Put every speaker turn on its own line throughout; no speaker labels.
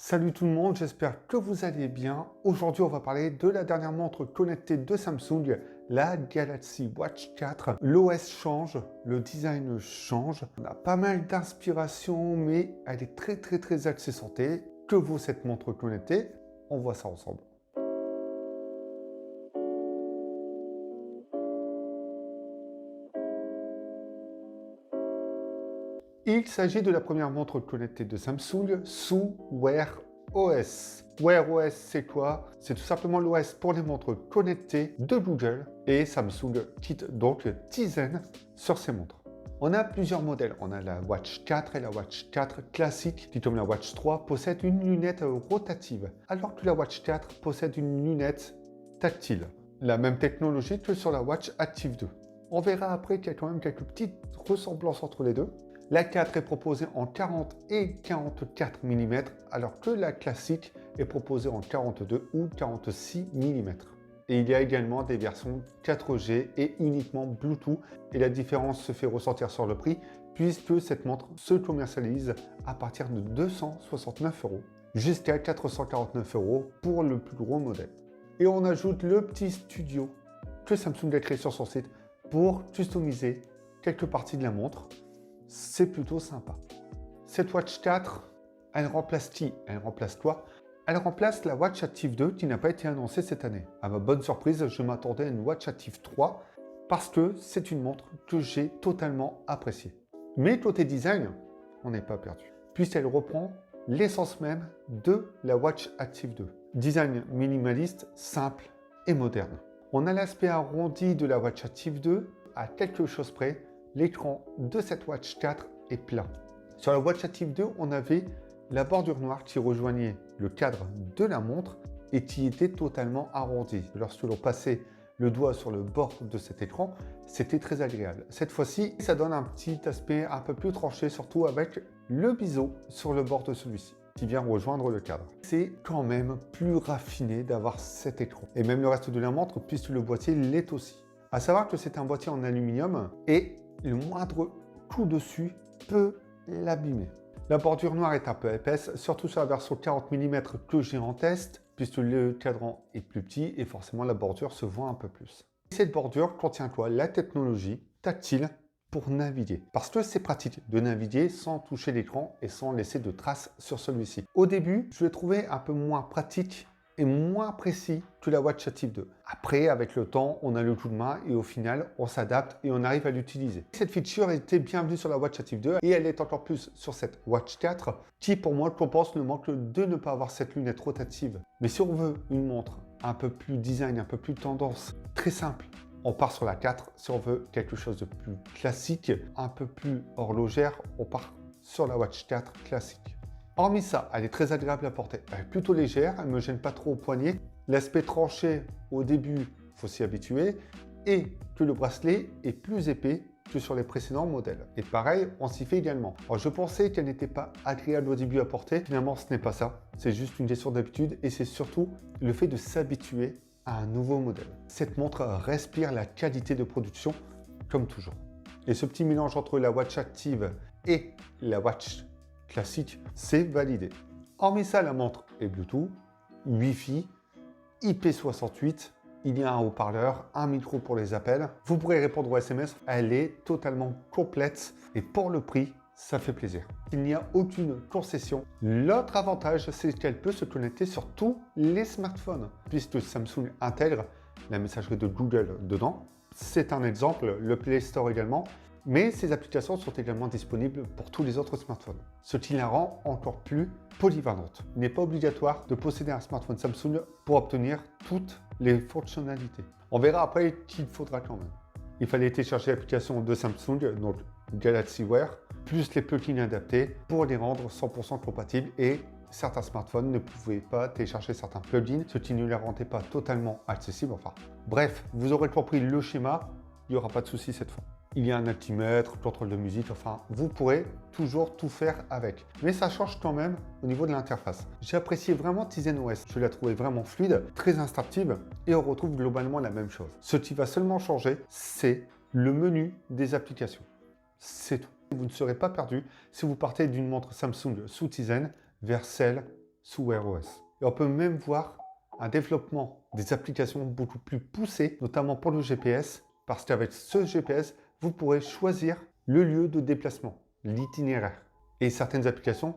Salut tout le monde, j'espère que vous allez bien. Aujourd'hui, on va parler de la dernière montre connectée de Samsung, la Galaxy Watch 4. L'OS change, le design change. On a pas mal d'inspiration, mais elle est très axée santé. Que vaut cette montre connectée? On voit ça ensemble. Il s'agit de la première montre connectée de Samsung sous Wear OS. Wear OS, c'est quoi? C'est tout simplement l'OS pour les montres connectées de Google et Samsung quitte donc Tizen sur ces montres. On a plusieurs modèles. On a la Watch 4 et la Watch 4 classique qui, comme la Watch 3, possède une lunette rotative, alors que la Watch 4 possède une lunette tactile. La même technologie que sur la Watch Active 2. On verra après qu'il y a quand même quelques petites ressemblances entre les deux. La 4 est proposée en 40 et 44 mm, alors que la classique est proposée en 42 ou 46 mm. Et il y a également des versions 4G et uniquement Bluetooth, et la différence se fait ressentir sur le prix, puisque cette montre se commercialise à partir de 269 € jusqu'à 449 € pour le plus gros modèle. Et on ajoute le petit studio que Samsung a créé sur son site pour customiser quelques parties de la montre. C'est plutôt sympa. Cette Watch 4, elle remplace qui? Elle remplace quoi? Elle remplace la Watch Active 2 qui n'a pas été annoncée cette année. À ma bonne surprise, je m'attendais à une Watch Active 3 parce que c'est une montre que j'ai totalement appréciée. Mais côté design, on n'est pas perdu, puisqu'elle reprend l'essence même de la Watch Active 2. Design minimaliste, simple et moderne. On a l'aspect arrondi de la Watch Active 2 à quelque chose près. L'écran de cette Watch 4 est plat. Sur la Watch Active 2, on avait la bordure noire qui rejoignait le cadre de la montre et qui était totalement arrondie. Lorsque l'on passait le doigt sur le bord de cet écran, c'était très agréable. Cette fois-ci, ça donne un petit aspect un peu plus tranché, surtout avec le biseau sur le bord de celui-ci qui vient rejoindre le cadre. C'est quand même plus raffiné d'avoir cet écran. Et même le reste de la montre, puisque le boîtier l'est aussi. À savoir que c'est un boîtier en aluminium et le moindre coup dessus peut l'abîmer. La bordure noire est un peu épaisse, surtout sur la version 40 mm que j'ai en test, puisque le cadran est plus petit et forcément la bordure se voit un peu plus. Cette bordure contient quoi? La technologie tactile pour naviguer. Parce que c'est pratique de naviguer sans toucher l'écran et sans laisser de traces sur celui-ci. Au début, je l'ai trouvé un peu moins pratique et moins précis que la Watch Active 2. Après, avec le temps, on a le coup de main et au final, on s'adapte et on arrive à l'utiliser. Cette feature était bienvenue sur la Watch Active 2 et elle est encore plus sur cette Watch 4 qui, pour moi, compense le manque de ne pas avoir cette lunette rotative. Mais si on veut une montre un peu plus design, un peu plus tendance, très simple, on part sur la 4. Si on veut quelque chose de plus classique, un peu plus horlogère, on part sur la Watch 4 classique. Hormis ça, elle est très agréable à porter. Elle est plutôt légère, elle ne me gêne pas trop au poignet. L'aspect tranché au début, il faut s'y habituer. Et que le bracelet est plus épais que sur les précédents modèles. Et pareil, on s'y fait également. Alors, je pensais qu'elle n'était pas agréable au début à porter. Finalement, ce n'est pas ça. C'est juste une question d'habitude et c'est surtout le fait de s'habituer à un nouveau modèle. Cette montre respire la qualité de production comme toujours. Et ce petit mélange entre la Watch Active et la Watch classique, c'est validé. Hormis ça, la montre est Bluetooth, Wi-Fi, IP68, il y a un haut-parleur, un micro pour les appels. Vous pourrez répondre aux SMS, elle est totalement complète et pour le prix, ça fait plaisir. Il n'y a aucune concession. L'autre avantage, c'est qu'elle peut se connecter sur tous les smartphones, puisque Samsung intègre la messagerie de Google dedans. C'est un exemple, le Play Store également. Mais ces applications sont également disponibles pour tous les autres smartphones, ce qui la rend encore plus polyvalente. Il n'est pas obligatoire de posséder un smartphone Samsung pour obtenir toutes les fonctionnalités. On verra après qu'il faudra quand même. Il fallait télécharger l'application de Samsung, donc Galaxy Wear, plus les plugins adaptés pour les rendre 100% compatibles et certains smartphones ne pouvaient pas télécharger certains plugins, ce qui ne les rendait pas totalement accessibles. Enfin, bref, vous aurez compris le schéma, il n'y aura pas de souci cette fois. Il y a un altimètre, contrôle de musique, enfin, vous pourrez toujours tout faire avec. Mais ça change quand même au niveau de l'interface. J'ai apprécié vraiment Tizen OS. Je l'ai trouvé vraiment fluide, très instinctive et on retrouve globalement la même chose. Ce qui va seulement changer, c'est le menu des applications. C'est tout. Vous ne serez pas perdu si vous partez d'une montre Samsung sous Tizen vers celle sous Wear OS. Et on peut même voir un développement des applications beaucoup plus poussé, notamment pour le GPS, parce qu'avec ce GPS, vous pourrez choisir le lieu de déplacement, l'itinéraire. Et certaines applications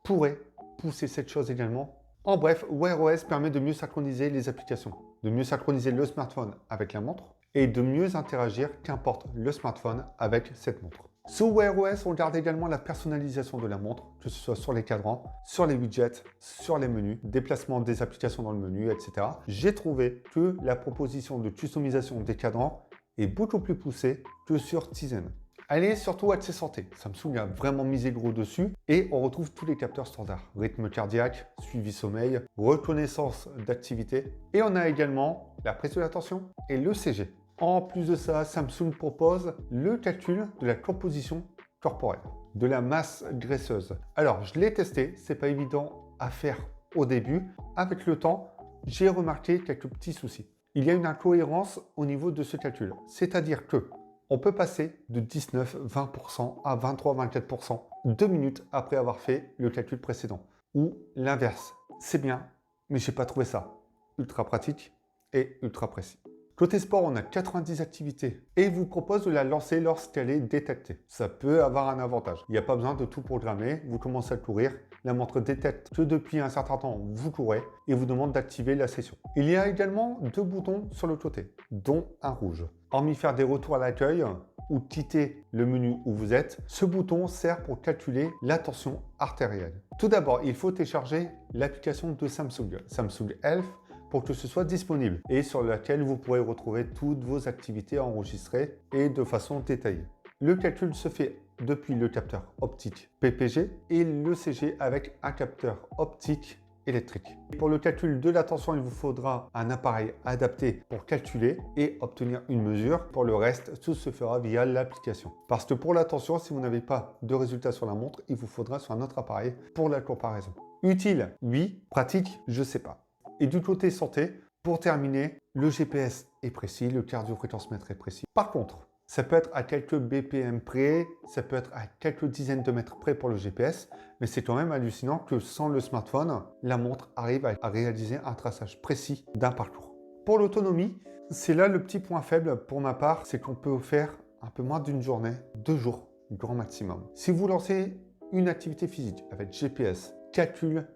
pourraient pousser cette chose également. En bref, Wear OS permet de mieux synchroniser les applications, de mieux synchroniser le smartphone avec la montre et de mieux interagir, qu'importe le smartphone, avec cette montre. Sous Wear OS, on garde également la personnalisation de la montre, que ce soit sur les cadrans, sur les widgets, sur les menus, déplacement des applications dans le menu, etc. J'ai trouvé que la proposition de customisation des cadrans est beaucoup plus poussée que sur Tizen. Elle est surtout axée santé. Samsung a vraiment misé gros dessus et on retrouve tous les capteurs standards. Rythme cardiaque, suivi sommeil, reconnaissance d'activité. Et on a également la prise de l'attention et l'ECG. En plus de ça, Samsung propose le calcul de la composition corporelle, de la masse graisseuse. Alors, je l'ai testé, c'est pas évident à faire au début. Avec le temps, j'ai remarqué quelques petits soucis. Il y a une incohérence au niveau de ce calcul, c'est-à-dire que on peut passer de 19-20% à 23-24% 2 minutes après avoir fait le calcul précédent. Ou l'inverse. C'est bien, mais j'ai pas trouvé ça ultra pratique et ultra précis. Côté sport, on a 90 activités et il vous propose de la lancer lorsqu'elle est détectée. Ça peut avoir un avantage. Il n'y a pas besoin de tout programmer. Vous commencez à courir. La montre détecte que depuis un certain temps, vous courez et vous demande d'activer la session. Il y a également 2 boutons sur le côté, dont un rouge. Hormis faire des retours à l'accueil ou quitter le menu où vous êtes, ce bouton sert pour calculer la tension artérielle. Tout d'abord, il faut télécharger l'application de Samsung, Samsung Health, pour que ce soit disponible et sur laquelle vous pourrez retrouver toutes vos activités enregistrées et de façon détaillée. Le calcul se fait depuis le capteur optique PPG et l'ECG avec un capteur optique électrique. Pour le calcul de la tension, il vous faudra un appareil adapté pour calculer et obtenir une mesure. Pour le reste, tout se fera via l'application. Parce que pour la tension, si vous n'avez pas de résultat sur la montre, il vous faudra sur un autre appareil pour la comparaison. Utile, oui. Pratique, je ne sais pas. Et du côté santé, pour terminer, le GPS est précis, le cardio-fréquence-mètre est précis. Par contre, ça peut être à quelques BPM près, ça peut être à quelques dizaines de mètres près pour le GPS, mais c'est quand même hallucinant que sans le smartphone, la montre arrive à réaliser un traçage précis d'un parcours. Pour l'autonomie, c'est là le petit point faible pour ma part, c'est qu'on peut faire un peu moins d'une journée, 2 jours, grand maximum. Si vous lancez une activité physique avec GPS, calcul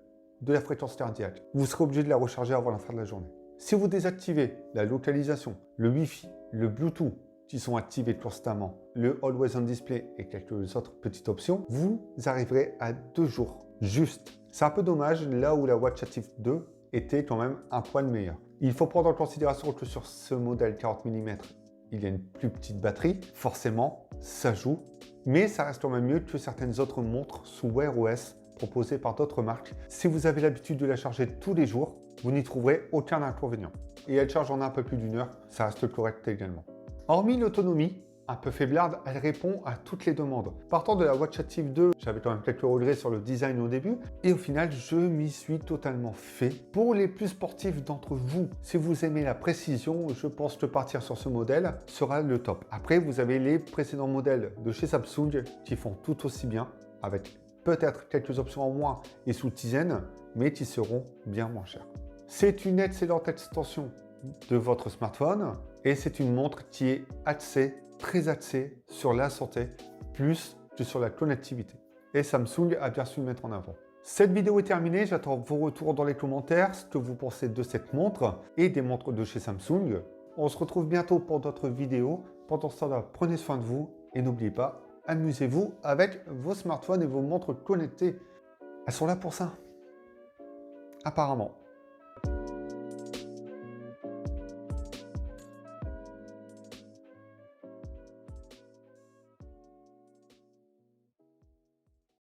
de la fréquence cardiaque, vous serez obligé de la recharger avant la fin de la journée. Si vous désactivez la localisation, le Wi-Fi, le Bluetooth qui sont activés constamment, le Always On Display et quelques autres petites options, vous arriverez à 2 jours juste. C'est un peu dommage là où la Watch Active 2 était quand même un poil meilleur. Il faut prendre en considération que sur ce modèle 40 mm, il y a une plus petite batterie. Forcément, ça joue, mais ça reste quand même mieux que certaines autres montres sous Wear OS proposées par d'autres marques. Si vous avez l'habitude de la charger tous les jours, vous n'y trouverez aucun inconvénient. Et elle charge en un peu plus d'une heure, ça reste correct également. Hormis l'autonomie, un peu faiblarde, elle répond à toutes les demandes. Partant de la Watch Active 2, j'avais quand même quelques regrets sur le design au début, et au final, je m'y suis totalement fait. Pour les plus sportifs d'entre vous, si vous aimez la précision, je pense que partir sur ce modèle sera le top. Après, vous avez les précédents modèles de chez Samsung qui font tout aussi bien, avec peut-être quelques options en moins et sous Tizen, mais qui seront bien moins chers. C'est une excellente extension de votre smartphone et c'est une montre qui est axée, très axée sur la santé, plus que sur la connectivité. Et Samsung a bien su le mettre en avant. Cette vidéo est terminée, j'attends vos retours dans les commentaires, ce que vous pensez de cette montre et des montres de chez Samsung. On se retrouve bientôt pour d'autres vidéos. Pendant ce temps-là, prenez soin de vous et n'oubliez pas, amusez-vous avec vos smartphones et vos montres connectées. Elles sont là pour ça. Apparemment.